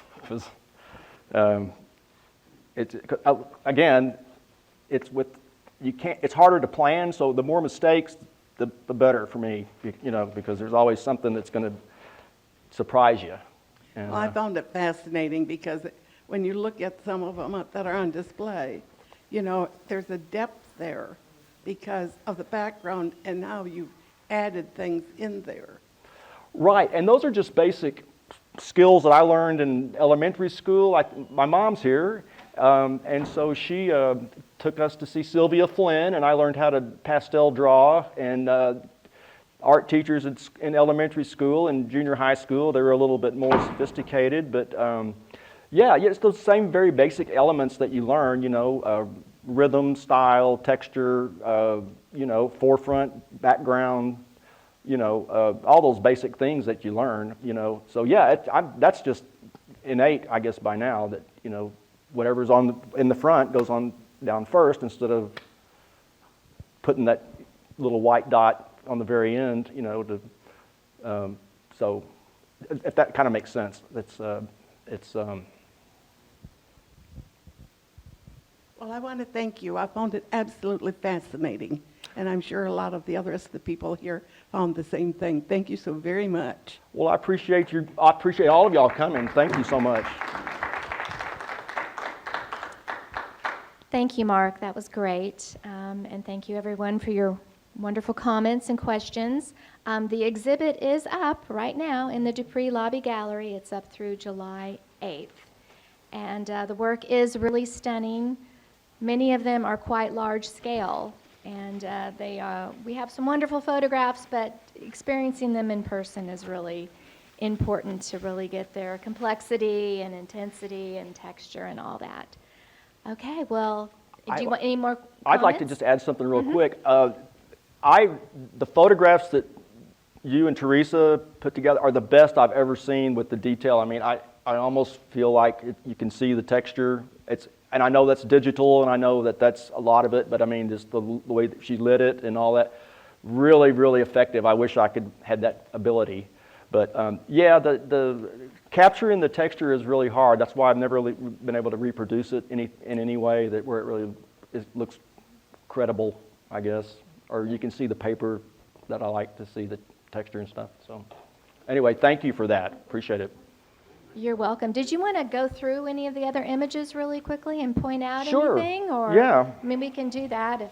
Again, it's harder to plan, so the more mistakes, the better for me, you know, because there's always something that's going to surprise you. And, Well, I found it fascinating because when you look at some of them that are on display, you know, there's a depth there because of the background and now you've added things in there. Right, and those are just basic skills that I learned in elementary school. My mom's here, and so she took us to see Sylvia Flynn, and I learned how to pastel draw. And art teachers in elementary school and junior high school, they were a little bit more sophisticated, but yeah, it's those same very basic elements that you learn, you know, rhythm, style, texture, you know, forefront, background, you know, all those basic things that you learn, you know. So yeah, that's just innate, I guess, by now that, you know, whatever's in the front goes on down first instead of putting that little white dot on the very end, you know. So if that kind of makes sense, Well, I want to thank you. I found it absolutely fascinating. And I'm sure a lot of the rest of the people here found the same thing. Thank you so very much. Well, I appreciate all of y'all coming. Thank you so much. Thank you, Mark. That was great. And thank you, everyone, for your wonderful comments and questions. The exhibit is up right now in the Dupree Lobby Gallery. It's up through July 8th. And the work is really stunning. Many of them are quite large scale. And we have some wonderful photographs, but experiencing them in person is really important to really get their complexity and intensity and texture and all that. Okay, well, do you want any more comments? I'd like to just add something real quick. The photographs that you and Teresa put together are the best I've ever seen with the detail. I mean, I almost feel like you can see the texture. And I know that's digital, and I know that that's a lot of it, but I mean, just the way that she lit it and all that, really, really effective. I wish I could had that ability. But yeah, the capturing the texture is really hard. That's why I've never really been able to reproduce it in any way where it really looks credible, I guess. Or you can see the paper that I like to see the texture and stuff. So anyway, thank you for that. Appreciate it. You're welcome. Did you want to go through any of the other images really quickly and point out Sure. anything? Or, Yeah. I mean, we can do that if...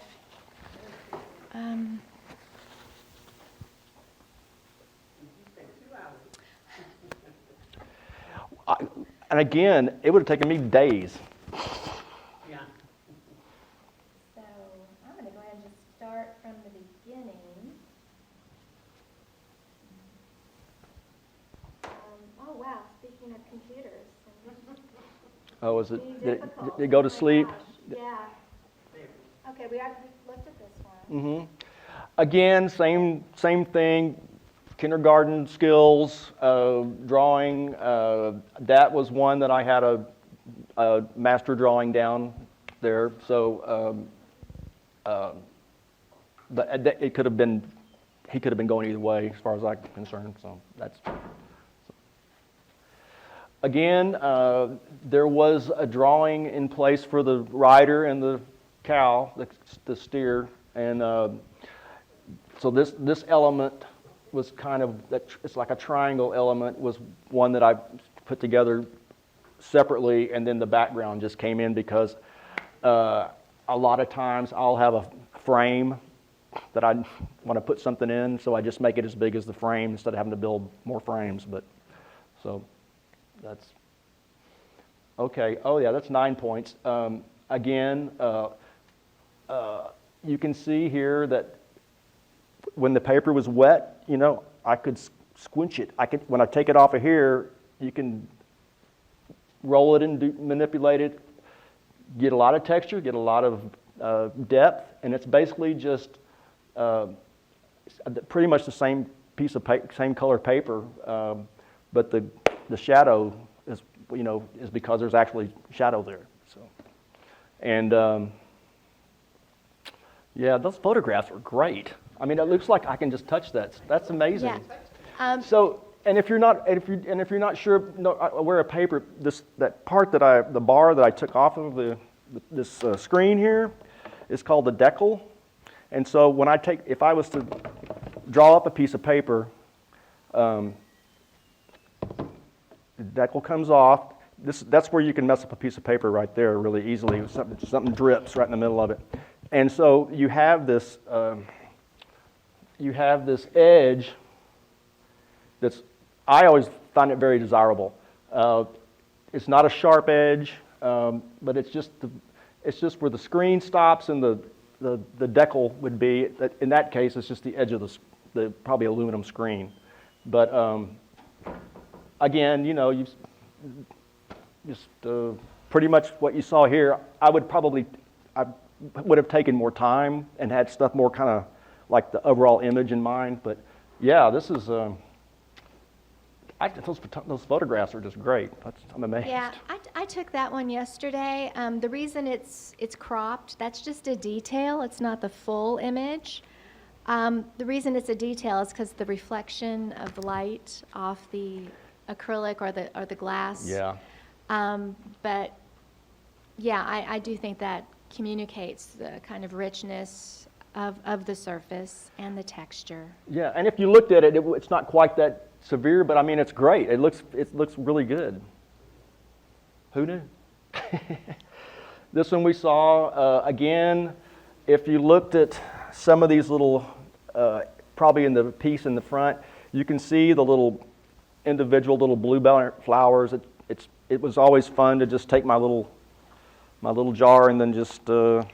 And again, it would have taken me days. So I'm going to go ahead and just start from the beginning. Oh, wow, speaking of computers. Oh, is it, Being did difficult. it go to Oh my sleep? gosh, yeah. Okay, we looked at this one. Again, same thing, kindergarten skills, drawing. That was one that I had a master drawing down there. So, but it could have been, he could have been going either way as far as I'm concerned. So that's. Again, there was a drawing in place for the rider and the cow, the steer, and so this element was kind of, it's like a triangle element, was one that I put together separately, and then the background just came in because a lot of times I'll have a frame that I want to put something in, so I just make it as big as the frame instead of having to build more frames. But so that's okay. Oh yeah, that's 9 points. Again, you can see here that when the paper was wet, you know, I could squinch it. When I take it off of here, you can roll it and manipulate it, get a lot of texture, get a lot of depth, and it's basically just pretty much the same piece of same color paper, but the shadow is, you know, is because there's actually shadow there. So, and yeah, those photographs are great. I mean, it looks like I can just touch that. That's amazing. Yeah. So, and if you're not sure, aware of paper, that part the bar that I took off of this screen here is called the decal. And so when if I was to draw up a piece of paper, the decal comes off. That's where you can mess up a piece of paper right there really easily. Something drips right in the middle of it. And so you have this edge that's, I always find it very desirable. It's not a sharp edge, but it's just where the screen stops and the decal would be. In that case, it's just the edge of the probably aluminum screen. But again, you know, you just pretty much what you saw here. I would have taken more time and had stuff more kind of like the overall image in mind. But yeah, this is those photographs are just great. I'm amazed. Yeah, I took that one yesterday. The reason it's cropped, that's just a detail. It's not the full image. The reason it's a detail is because the reflection of the light off the acrylic or the glass. Yeah. But yeah, I do think that communicates the kind of richness of the surface and the texture. Yeah, and if you looked at it, it's not quite that severe, but I mean, it's great. It looks really good. Who knew? This one we saw, again, if you looked at some of these little, probably in the piece in the front, you can see the little individual little bluebell flowers. It was always fun to just take my little jar and then just draw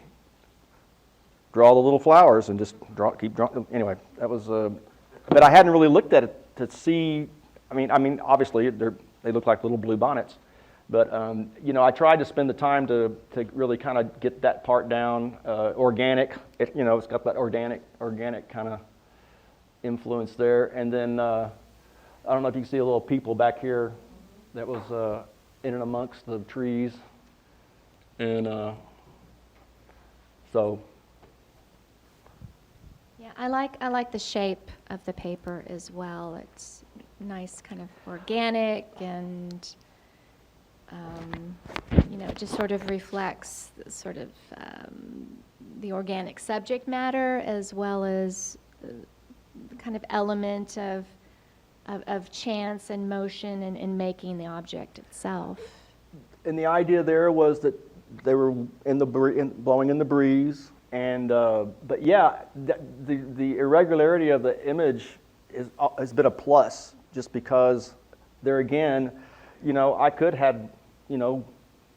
the little flowers and just keep drawing. Anyway, that was, but I hadn't really looked at it to see. I mean, obviously they look like little blue bonnets, but you know, I tried to spend the time to really kind of get that part down, organic. You know, it's got that organic kind of influence there. And then I don't know if you can see a little people back here that was in and amongst the trees, and so. Yeah, I like the shape of the paper as well. It's nice, kind of organic, and you know, it just sort of reflects sort of the organic subject matter as well as the kind of element of chance and motion in making the object itself. And the idea there was that they were blowing in the breeze. And but yeah, the irregularity of the image has been a plus, just because there again, you know, I could have, you know,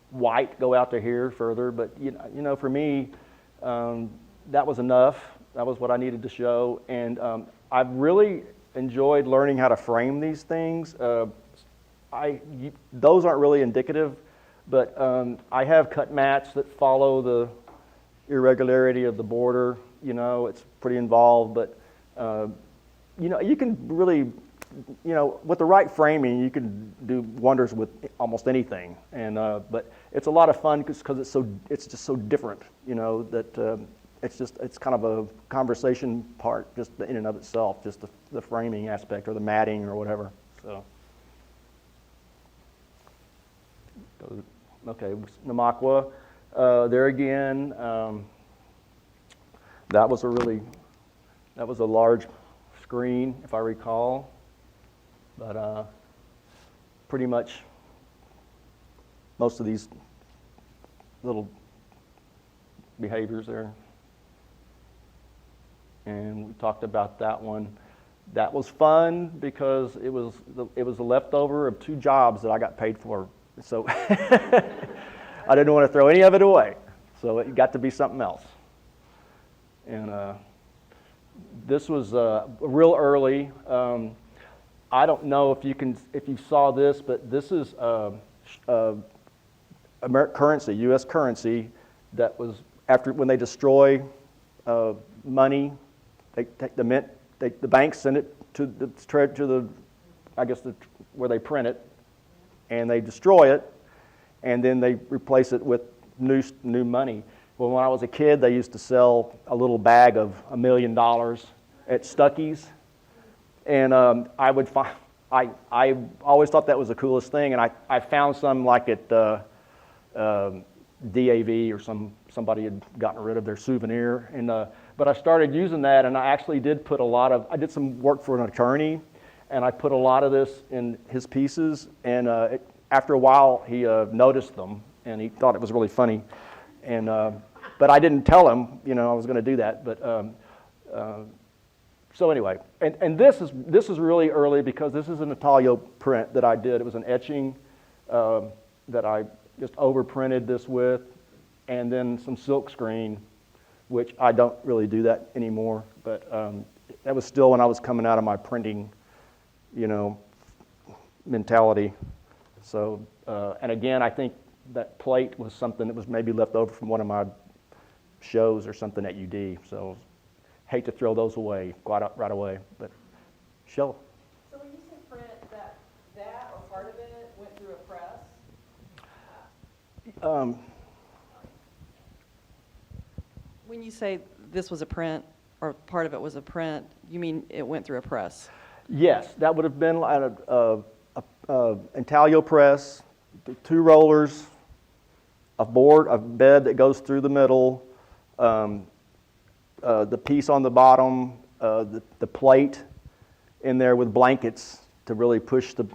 white go out to here further, but you know, for me, that was enough. That was what I needed to show. And I've really enjoyed learning how to frame these things. Those aren't really indicative, but I have cut mats that follow the irregularity of the border. You know, it's pretty involved, but you know, you can really, you know, with the right framing, you can do wonders with almost anything. And but it's a lot of fun because it's just so different. You know, that it's kind of a conversation part just in and of itself, just the framing aspect or the matting or whatever. So. Okay, Namakwa, there again, that was a large screen, if I recall, but pretty much most of these little behaviors there. And we talked about that one. That was fun because it was a leftover of 2 jobs that I got paid for. So I didn't want to throw any of it away. So it got to be something else. And this was real early. I don't know if you saw this, but this is currency, U.S. currency that was after when they destroy money, they take the mint, the banks send it to the I guess where they print it. And they destroy it, and then they replace it with new money. Well, when I was a kid, they used to sell a little bag of $1 million at Stuckey's, and I always thought that was the coolest thing, and I found some like at DAV or somebody had gotten rid of their souvenir, and but I started using that, and I actually did I did some work for an attorney. And I put a lot of this in his pieces, and after a while, he noticed them, and he thought it was really funny. And but I didn't tell him, you know, I was going to do that. But so anyway, and this is really early because this is an intaglio print that I did. It was an etching that I just overprinted this with, and then some silk screen, which I don't really do that anymore. But that was still when I was coming out of my printing, you know, mentality. So, and again, I think that plate was something that was maybe left over from one of my shows or something at UD. So, hate to throw those away right away. But, Shell. So when you say print, that or part of it went through a press? When you say this was a print or part of it was a print, you mean it went through a press? Yes, that would have been an intaglio press, 2 rollers, a bed that goes through the middle, the piece on the bottom, the plate in there with blankets to really push the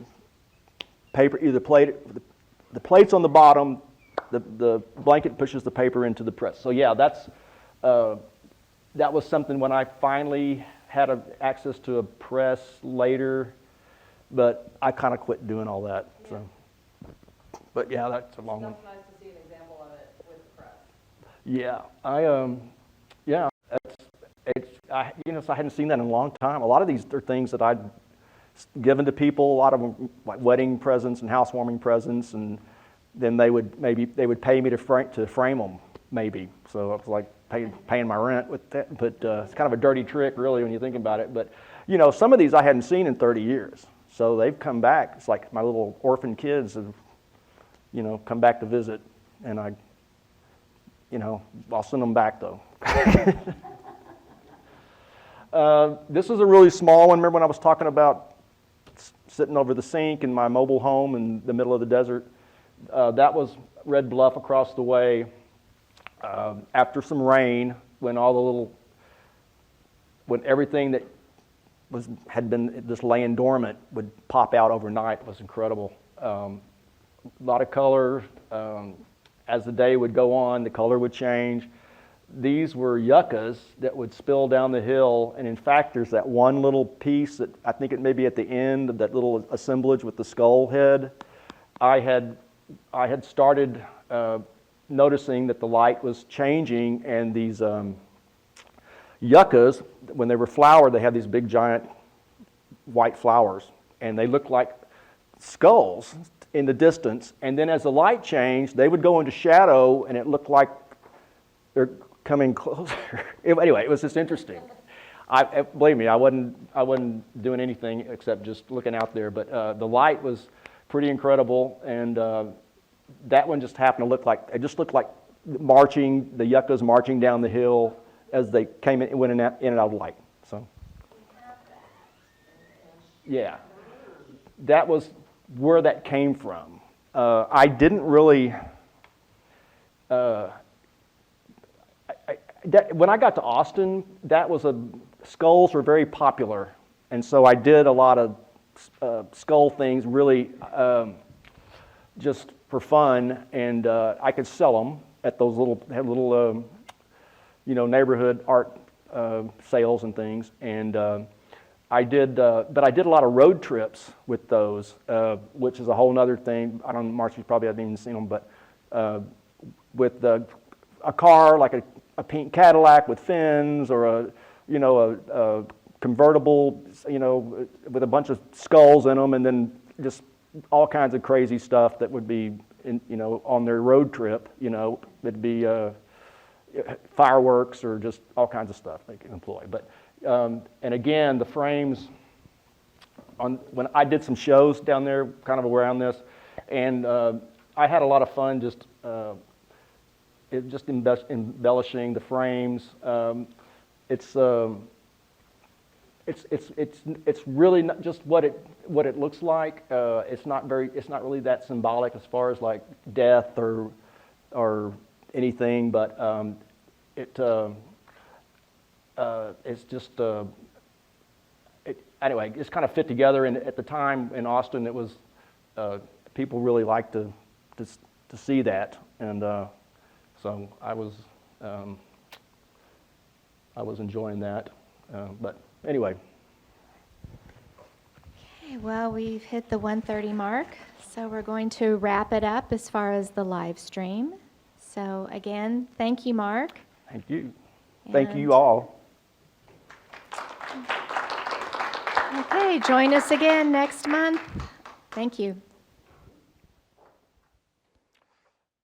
paper. The plate's on the bottom, the blanket pushes the paper into the press. So yeah, that was something when I finally had access to a press later, but I kind of quit doing all that. Yeah. So, but yeah, that's a long one. It's nice to see an example of it with the press. Yeah, I hadn't seen that in a long time. A lot of these are things that I'd given to people. A lot of them like wedding presents and housewarming presents, and then they would pay me to frame them maybe. So it was like paying my rent with that, but it's kind of a dirty trick, really, when you think about it. But you know, some of these I hadn't seen in 30 years, so they've come back. It's like my little orphan kids have, you know, come back to visit, and I'll send them back though. This is a really small one. Remember when I was talking about sitting over the sink in my mobile home in the middle of the desert? That was Red Bluff across the way. After some rain, when everything that had been just laying dormant would pop out overnight, it was incredible. A lot of color. As the day would go on, the color would change. These were yuccas that would spill down the hill, and in fact, there's that one little piece that I think it may be at the end of that little assemblage with the skull head. I had started noticing that the light was changing, and these yuccas, when they were flowered, they had these big giant white flowers, and they looked like skulls in the distance. And then as the light changed, they would go into shadow, and it looked like they're coming closer. Anyway, it was just interesting. Believe me, I wasn't doing anything except just looking out there. But the light was pretty incredible, and that one just happened to look like, it just looked like marching, the yuccas marching down the hill as they came in, went in and out of light. So, yeah, that was where that came from. I didn't really. When I got to Austin, skulls were very popular, and so I did a lot of skull things, really just for fun, and I could sell them at those little neighborhood art sales and things, and but I did a lot of road trips with those, which is a whole other thing. I don't know, Mark, you probably haven't even seen them, but with a car like a pink Cadillac with fins, or a convertible, with a bunch of skulls in them, and then just all kinds of crazy stuff that would be, on their road trip. It'd be fireworks or just all kinds of stuff they can employ. But and again, the frames. When I did some shows down there, kind of around this, and I had a lot of fun just embellishing the frames. It's really not just what it looks like. It's not really that symbolic as far as like death or anything, but it's just anyway. It's kind of fit together, and at the time in Austin, it was people really liked to see that, and so I was enjoying that, but anyway. Okay, well, we've hit the 1:30 mark, so we're going to wrap it up as far as the live stream. So again, thank you, Mark. Thank you. Thank And- you all. Okay, join us again next month. Thank you.